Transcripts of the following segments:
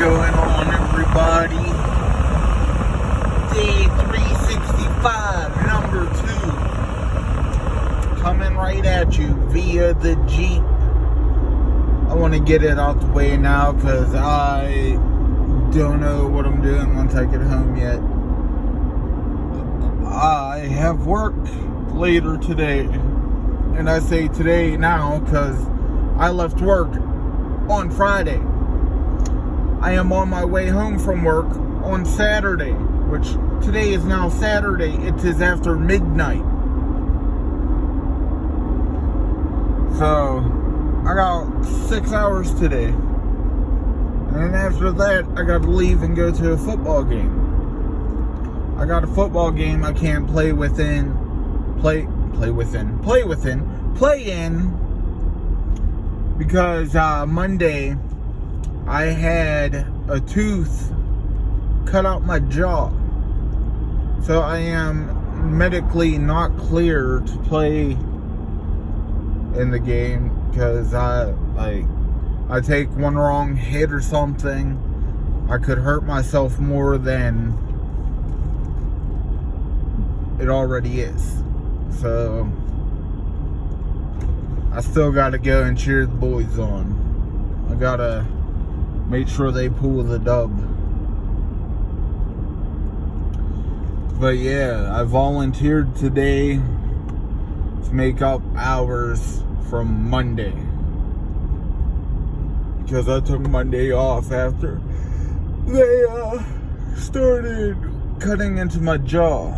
going on, everybody? Day 365, number 2. Coming right at you via the Jeep. I want to get it out the way now because I don't know what I'm doing once I get home yet. I have work later today. And I say today now because I left work on Friday. I am on my way home from work on Saturday, which today is now Saturday. It is after midnight. So, I got 6 hours today. And then after that, I got to leave and go to a football game. I got a football game I can't play in because Monday I had a tooth cut out my jaw, so I am medically not clear to play in the game because I take one wrong hit or something, I could hurt myself more than it already is. So I still gotta go and cheer the boys on. I gotta make sure they pull the dub. But yeah, I volunteered today to make up hours from Monday, because I took Monday off after they started cutting into my jaw.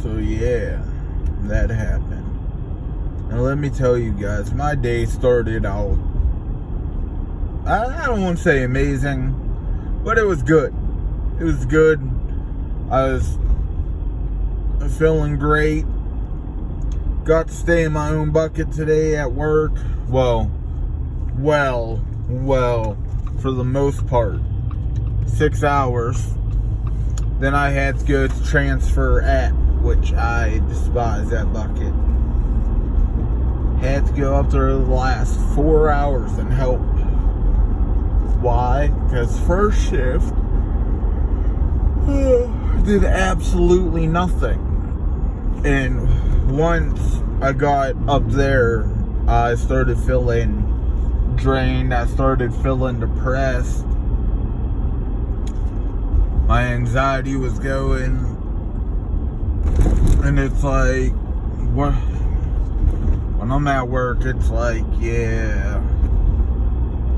So yeah, that happened. And let me tell you guys, my day started out, I don't want to say amazing, but it was good. It was good. I was feeling great. Got to stay in my own bucket today at work. Well, for the most part. 6 hours. Then I had to go to transfer at, which I despise that bucket. Had to go up there the last 4 hours and help. Why? Because first shift did absolutely nothing. And once I got up there, I started feeling drained. I started feeling depressed. My anxiety was going. And it's like, when I'm at work, it's like, yeah,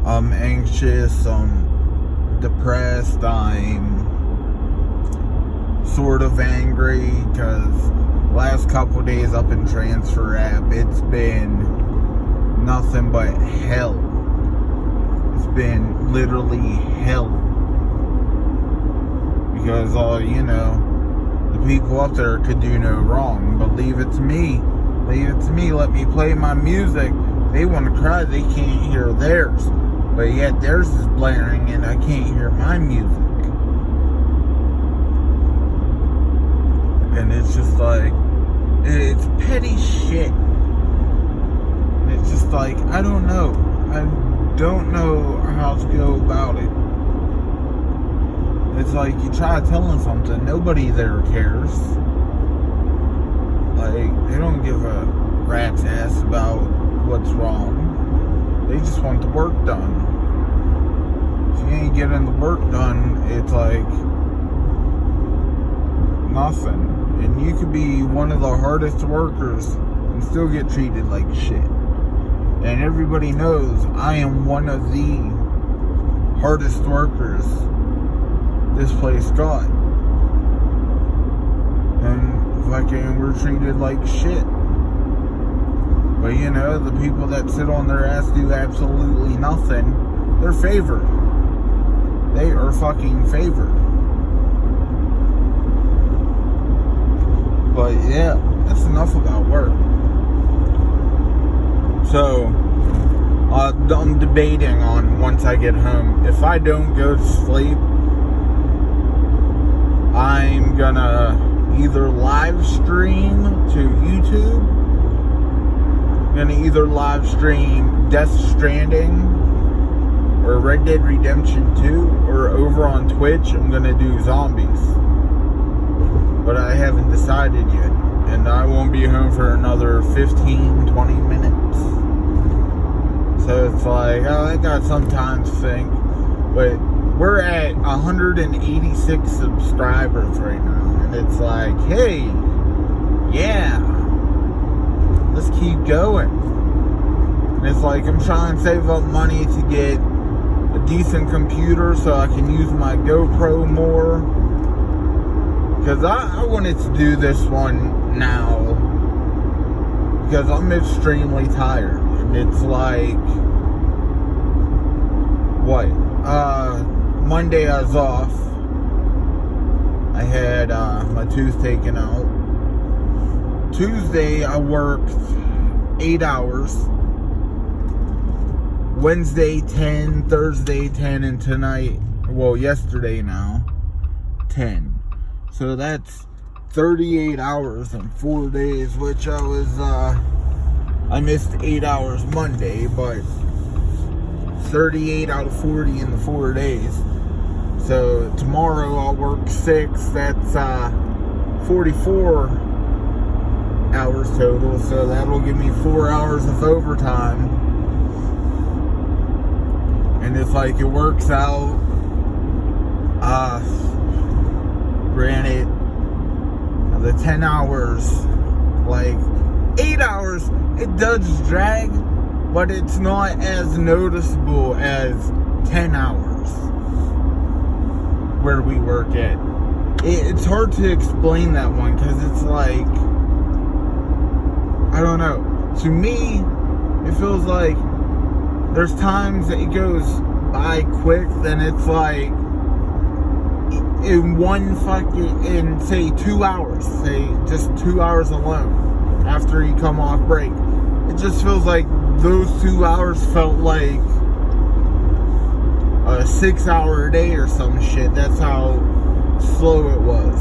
I'm anxious, I'm depressed, I'm sort of angry, because last couple days up in transfer app, it's been nothing but hell. It's been literally hell. Because, the people up there could do no wrong, but leave it to me, let me play my music. They want to cry, they can't hear theirs, but yet theirs is blaring and I can't hear my music. And it's just like, it's petty shit. It's just like, I don't know how to go about it. It's like, you try to tell them something, nobody there cares. Like, they don't give a rat's ass about what's wrong. They just want the work done. If you ain't getting the work done, it's like nothing. And you could be one of the hardest workers and still get treated like shit. And everybody knows I am one of the hardest workers this place got. And fucking we're treated like shit. But the people that sit on their ass do absolutely nothing, they're favored. They are fucking favored. But yeah, that's enough about work. So, I'm debating on once I get home, if I don't go to sleep, I'm gonna either live stream to YouTube gonna either live stream Death Stranding or Red Dead Redemption 2, or over on Twitch I'm gonna do zombies. But I haven't decided yet, and I won't be home for another 15-20 minutes. So it's like, oh, I got some time to think. But we're at 186 subscribers right now, and it's like, hey, yeah, let's keep going. And it's like, I'm trying to save up money to get a decent computer so I can use my GoPro more, because I wanted to do this one now because I'm extremely tired. And it's like, what, Monday I was off. I had my tooth taken out. Tuesday I worked 8 hours. Wednesday 10, Thursday 10, and tonight, well, yesterday now, 10. So that's 38 hours in 4 days, which I missed 8 hours Monday, but 38 out of 40 in the 4 days. So tomorrow I'll work 6, that's 44 hours total, so that'll give me 4 hours of overtime. And it's like, it works out. Granted, the 10 hours, like 8 hours, it does drag, but it's not as noticeable as 10 hours where we work at. It's hard to explain that one, because it's like, I don't know. To me, it feels like there's times that it goes by quick, then it's like, in say 2 hours, say just 2 hours alone after you come off break, it just feels like those 2 hours felt like a 6 hour day or some shit. That's how slow it was.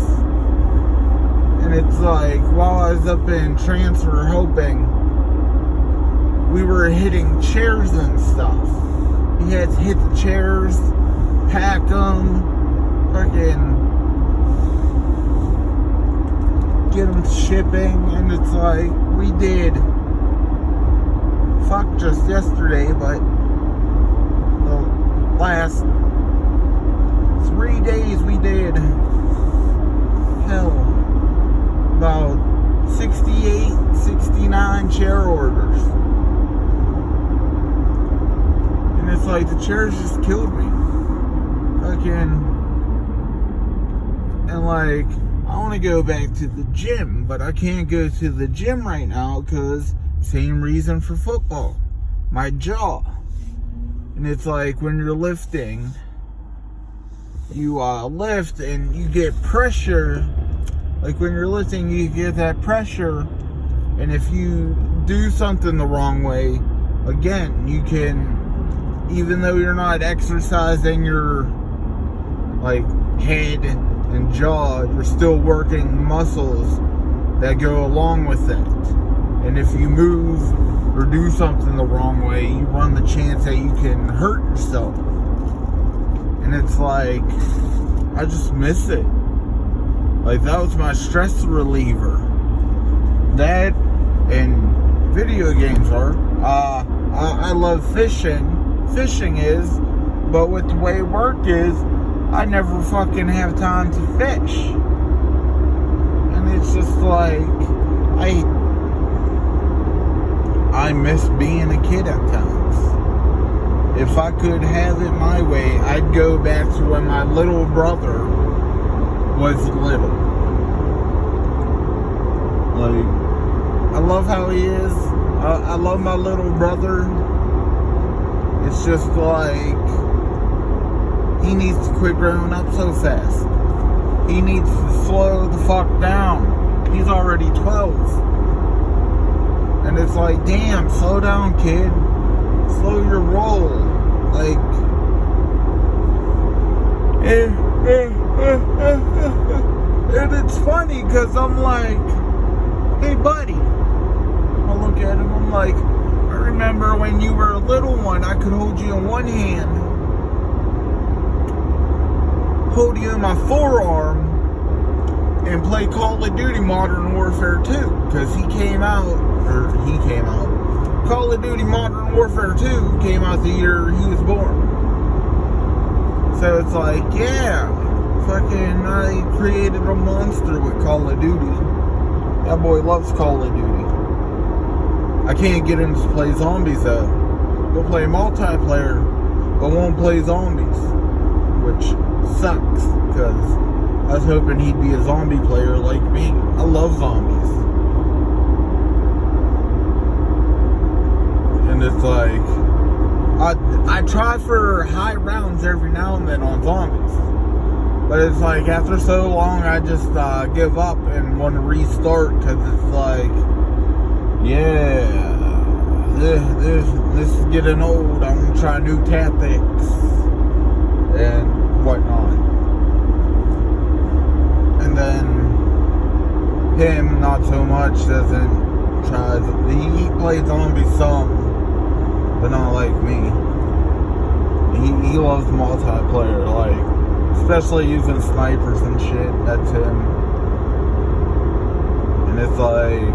And it's like, while I was up in transfer helping, we were hitting chairs and stuff. You had to hit the chairs, pack them, fucking get them shipping, and it's like, we did, fuck, just yesterday, but the last 3 days we did, hell, about 68, 69 chair orders. And it's like, the chairs just killed me. Fucking, and like, I want to go back to the gym, but I can't go to the gym right now because same reason for football, my jaw. And it's like, when you're lifting, you lift and you get pressure. Like when you're lifting, you get that pressure, and if you do something the wrong way, again, you can, even though you're not exercising your like head and jaw, you're still working muscles that go along with that. And if you move or do something the wrong way, you run the chance that you can hurt yourself. And it's like, I just miss it. Like, that was my stress reliever. That and video games are. I love fishing. Fishing is, but with the way work is, I never fucking have time to fish. And it's just like, I miss being a kid at times. If I could have it my way, I'd go back to when my little brother was little. Like, I love how he is. I love my little brother. It's just like, he needs to quit growing up so fast. He needs to slow the fuck down. He's already 12. And it's like, damn, slow down, kid. Slow your roll. Like, and it's funny because I'm like, hey buddy. I look at him, I'm like, little one, I could hold you in one hand, hold you in my forearm, and play Call of Duty Modern Warfare 2. Because Call of Duty Modern Warfare 2 came out the year he was born. So it's like, yeah, fucking I created a monster with Call of Duty. That boy loves Call of Duty. I can't get him to play zombies though. He'll play multiplayer, but won't play zombies, which sucks, because I was hoping he'd be a zombie player like me. I love zombies. And it's like, I try for high rounds every now and then on zombies. But it's like, after so long, I just give up and want to restart, because it's like, yeah, this is getting old. I want to try new tactics and whatnot. And then him, not so much, doesn't try. He plays zombies some, but not like me. He loves multiplayer, like, especially using snipers and shit. That's him. And it's like,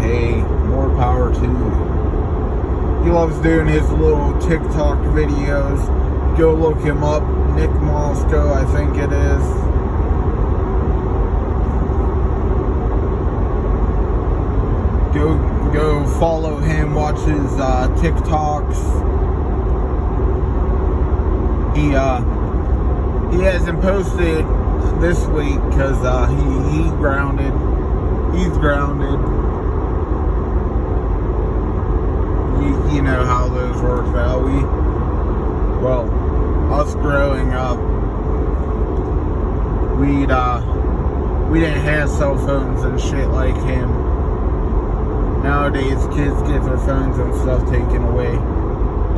hey, more power to you. He loves doing his little TikTok videos. Go look him up. Nick Moscow, I think it is. Go follow him. Watch his TikToks. He hasn't posted this week because he grounded. He's grounded. You know how those work out. Us growing up, we didn't have cell phones and shit like him. Nowadays, kids get their phones and stuff taken away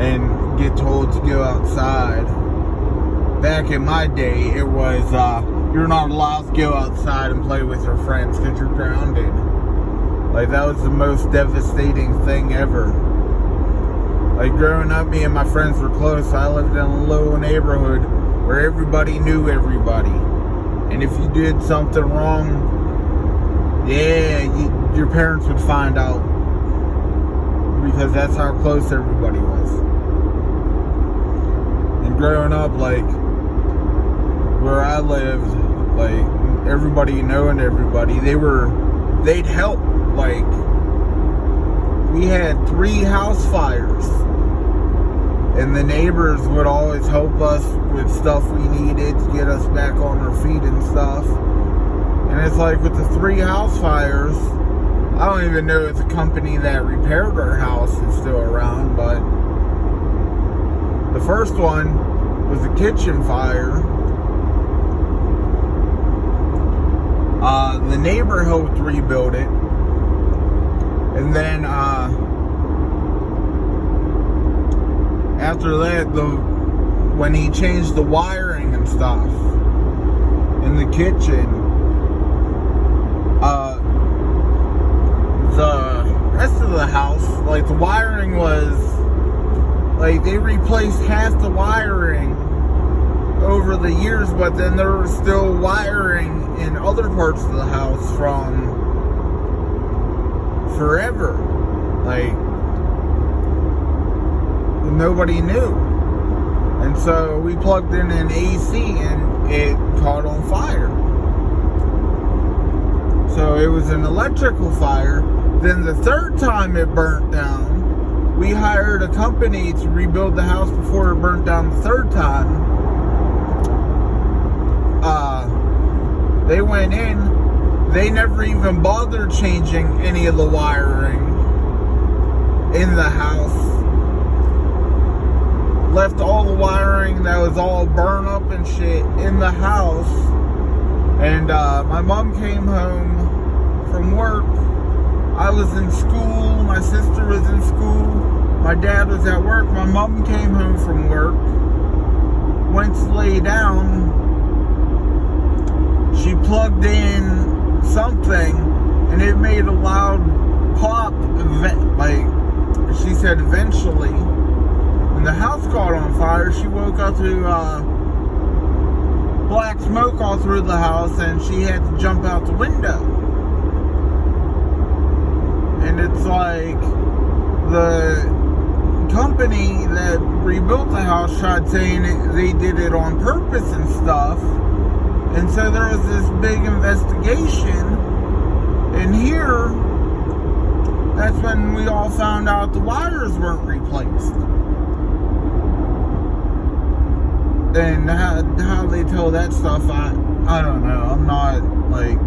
and get told to go outside. Back in my day, it was, you're not allowed to go outside and play with your friends because you're grounded. Like, that was the most devastating thing ever. Like, growing up, me and my friends were close. I lived in a little neighborhood where everybody knew everybody. And if you did something wrong, yeah, your parents would find out. Because that's how close everybody was. And growing up, like, where I lived, like, everybody knowing everybody, they'd help. Like, we had 3 house fires, and the neighbors would always help us with stuff we needed to get us back on our feet and stuff. And it's like, with the 3 house fires, I don't even know if the company that repaired our house is still around, but the first one was a kitchen fire. The neighbor helped rebuild it. And then, after that, when he changed the wiring and stuff in the kitchen, the rest of the house, like, the wiring was, like, they replaced half the wiring over the years, but then there was still wiring in other parts of the house from forever. Like, nobody knew. And so we plugged in an AC and it caught on fire. So it was an electrical fire. Then the third time it burnt down, we hired a company to rebuild the house before it burnt down the third time. They went in. They never even bothered changing any of the wiring in the house. Left all the wiring that was all burned up and shit in the house. And my mom came home from work. I was in school. My sister was in school. My dad was at work. My mom came home from work. Went to lay down. She plugged in something and it made a loud pop. Like, she said said eventually, when the house caught on fire, she woke up to black smoke all through the house, and she had to jump out the window. And it's like the company that rebuilt the house tried saying they did it on purpose and stuff. And so there was this big investigation. And here, that's when we all found out the wires weren't replaced. And how they tell that stuff, I don't know. I'm not, like,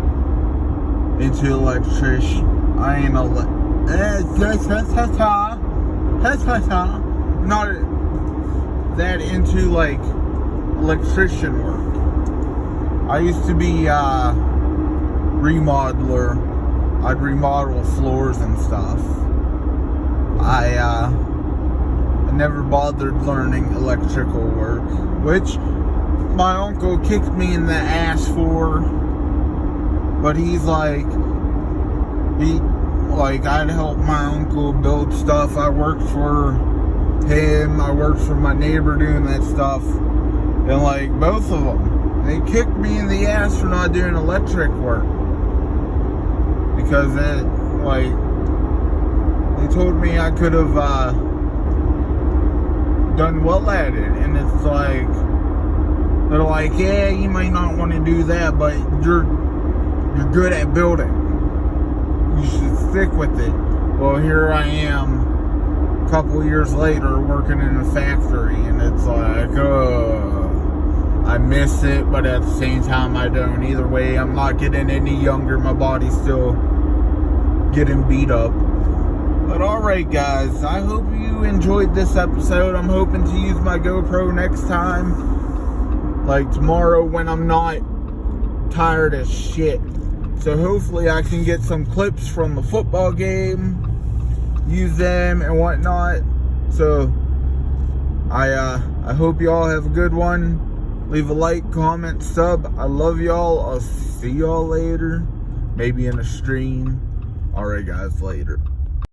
into electrician. I ain't not that into, like, electrician work. I used to be a remodeler. I'd remodel floors and stuff. I never bothered learning electrical work, which my uncle kicked me in the ass for. But he's like, I'd help my uncle build stuff. I worked for him. I worked for my neighbor doing that stuff. And like both of them, they kicked me in the ass for not doing electric work. Because they told me I could have done well at it. And it's like, they're like, yeah, you might not want to do that, but you're good at building. You should stick with it. Well, here I am a couple years later working in a factory, and it's like, I miss it, but at the same time I don't. Either way, I'm not getting any younger. My body's still getting beat up. But alright guys, I hope you enjoyed this episode. I'm hoping to use my GoPro next time, like tomorrow when I'm not tired as shit. So hopefully I can get some clips from the football game, use them and whatnot. So I hope y'all have a good one. Leave a like, comment, sub. I love y'all. I'll see y'all later. Maybe in a stream. Alright guys, later.